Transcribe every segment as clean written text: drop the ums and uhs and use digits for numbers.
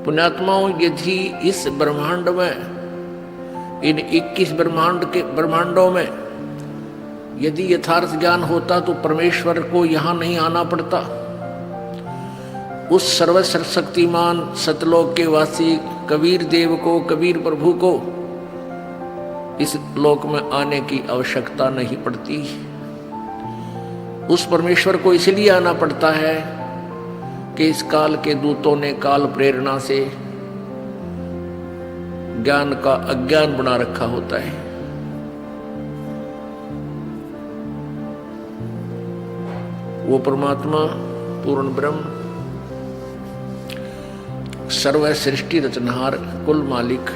पुण्यात्माओं, यदि इस ब्रह्मांड में, इन 21 ब्रह्मांडों में यदि यथार्थ ज्ञान होता तो परमेश्वर को यहां नहीं आना पड़ता। उस सर्वशक्तिमान सतलोक के वासी कबीर देव को, कबीर प्रभु को इस लोक में आने की आवश्यकता नहीं पड़ती। उस परमेश्वर को इसलिए आना पड़ता है कि इस काल के दूतों ने काल प्रेरणा से ज्ञान का अज्ञान बना रखा होता है। वो परमात्मा पूर्ण ब्रह्म, सर्व सृष्टि रचनहार, कुल मालिक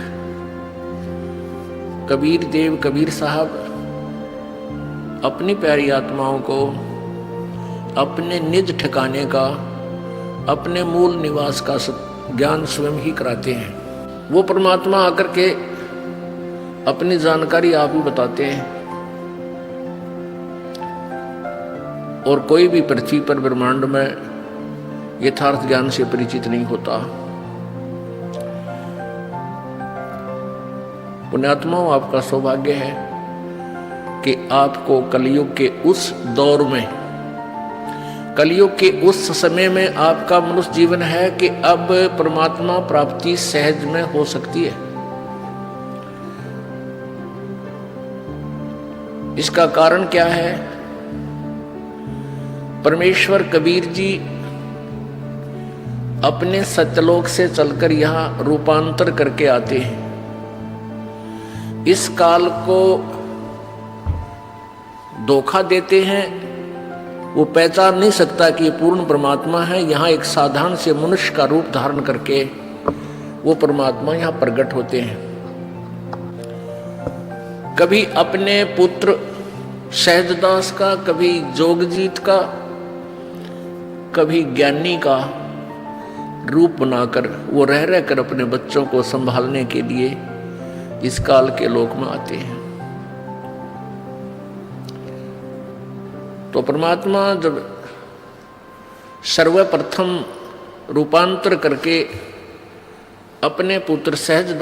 कबीर देव, कबीर साहब अपनी प्यारी आत्माओं को अपने निज ठिकाने का, अपने मूल निवास का ज्ञान स्वयं ही कराते हैं। वो परमात्मा आकर के अपनी जानकारी आप ही बताते हैं, और कोई भी पृथ्वी पर ब्रह्मांड में यथार्थ ज्ञान से परिचित नहीं होता। पुण्यात्माओं, आपका सौभाग्य है कि आपको कलयुग के उस दौर में, कलयुग के उस समय में आपका मनुष्य जीवन है कि अब परमात्मा प्राप्ति सहज में हो सकती है। इसका कारण क्या है? परमेश्वर कबीर जी अपने सत्यलोक से चलकर यहां रूपांतर करके आते हैं। इस काल को धोखा देते हैं। वो पहचान नहीं सकता कि ये पूर्ण परमात्मा है। यहाँ एक साधारण से मनुष्य का रूप धारण करके वो परमात्मा यहाँ प्रकट होते हैं। कभी अपने पुत्र सहजदास का, कभी जोगजीत का, कभी ज्ञानी का रूप बनाकर वो रह रहकर अपने बच्चों को संभालने के लिए इस काल के लोक में आते हैं। तो परमात्मा जब सर्वप्रथम रूपांतर करके अपने पुत्र सहजदास